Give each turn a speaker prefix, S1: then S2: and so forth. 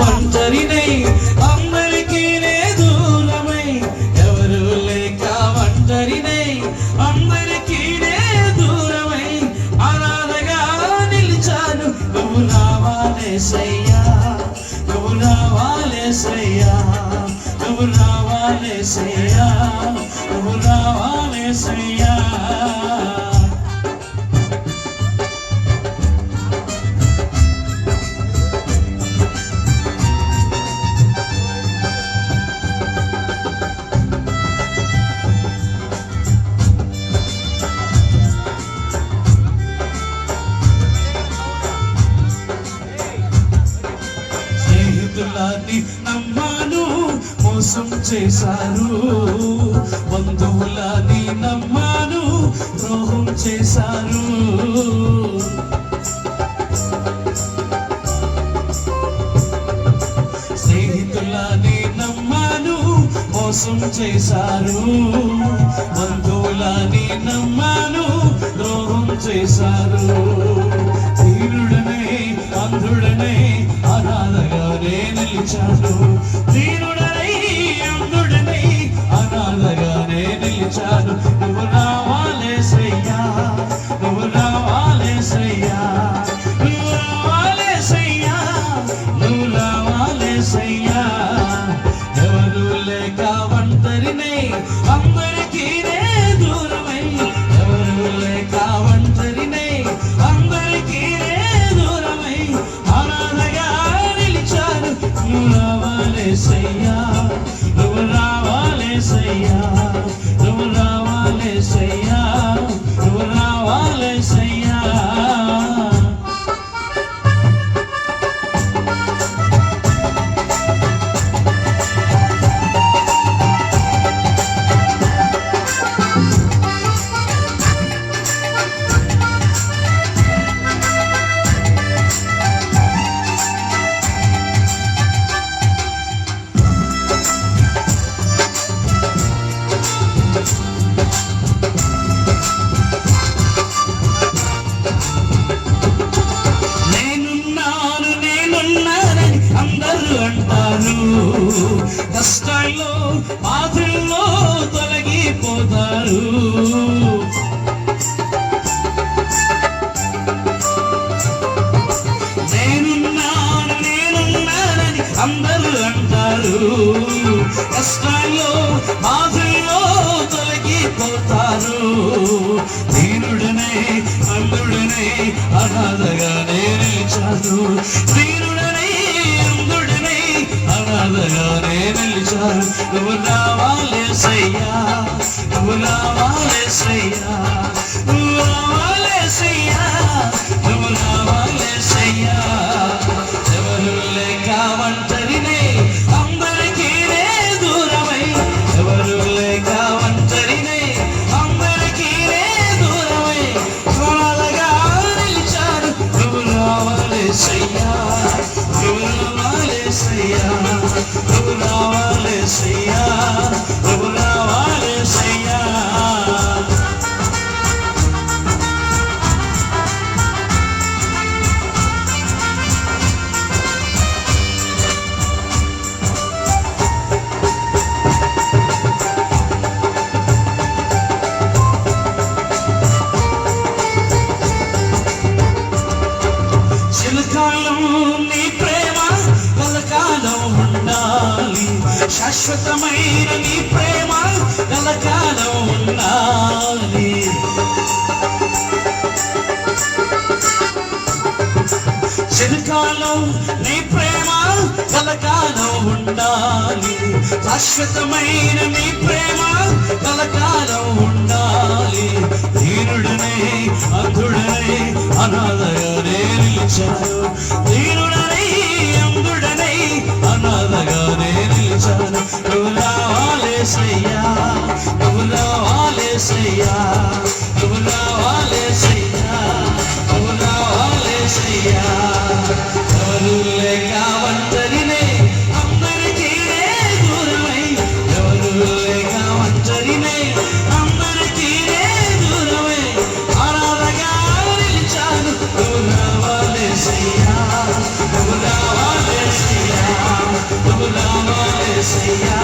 S1: ఒంటరినై అందరికీ దూరమై ఎవరు లేక ఒంటరినై అందరికీ దూరమై అనాథగా నిలిచాను. నువ్వు రావాలేసయ్యా, నువ్వు రావాలేసయ్యా, నువ్వు రావాలేసయ్యా, నువ్వు రావాలేసయ్యా. స్నేహితులని నమ్మాను మోసం చేశారు, బంధువులని నమ్మాను ద్రోహం చేశారు. స్నేహితులని నమ్మాను మోసం చేశారు, బంధువులని నమ్మాను ద్రోహం చేశారు. దీనుడనే అంధుడనే అనాథగానే నిలిచాను, దీనుడనై అంధుడనై అనాథగానే నిలిచాను. నువ్వు రావాలేసయ్యా, నువ్వు రావాలేసయ్యా, నువ్వు రావాలేసయ్యా, నువ్వు రావాలేసయ్యా. ఎవరు లేక ఒంటరినై అందరికీ దూరమై, ఎవరు లేక ఒంటరినై అందరికీ దూరమై అనాథగా నిలిచాను. నువ్వు రావాలేసయ్యా, నువ్వు రావాలేసయ్యా, నువ్వు రావాలేసయ్యా, నువ్వు రావాలేసయ్యా. అందరూ అంటారు, కష్టాల్లో బాధల్లో తొలగిపోతారు. నేనున్నానని అందరూ అంటారు, కష్టాల్లో బాధల్లో తొలగిపోతారు. దీనుడనే అంధుడనే అనాథగానే నిలిచాను, దీనుడనే అంధుడనే అనాథగానే నిలిచాను. నువ్వు రావాలేసయ్యా, నువ్వు రావాలేసయ్యా, నువ్వు రావాలేసయ్యా, నువ్వు రావాలేసయ్యా. ఎవరు లేక ఒంటరినై అందరికీ దూరమై, ఎవరు లేక ఒంటరినై అందరికీ దూరమై అనాథగా నిలిచాను. నువ్వు రావాలేసయ్యా, నువ్వు రావాలేసయ్యా, నువ్వు రావాలేసయ్యా, నువ్వు రావాలేసయ్యా. చిరకాలం నీ ప్రేమ కలకాలం ఉండాలి, శాశ్వతమైన నీ ప్రేమ కలకాలం ఉండాలి. చిరకాలం నీ ప్రేమ కలకాలం ఉండాలి, శాశ్వతమైన నీ ప్రేమ కలకాలం ఉండాలి. దీనుడనే అంధుడనే అనాథగానే నిలిచాను, దీనుడనై అంధుడనై అనాథగానే నిలిచాను. నువ్వు రావాలేసయ్యా, నువ్వు రావాలేసయ్యా, నువ్వు రావాలేసయ్యా, నువ్వు రావాలేసయ్యా. ఎవరు లేక ఒంటరినై అందరికీ దూరమై, ఎవరు లేక ఒంటరినై అందరికీ దూరమై అనాథగా నిలిచాను. నువ్వు రావాలేసయ్యా, నువ్వు ఏసయ్యా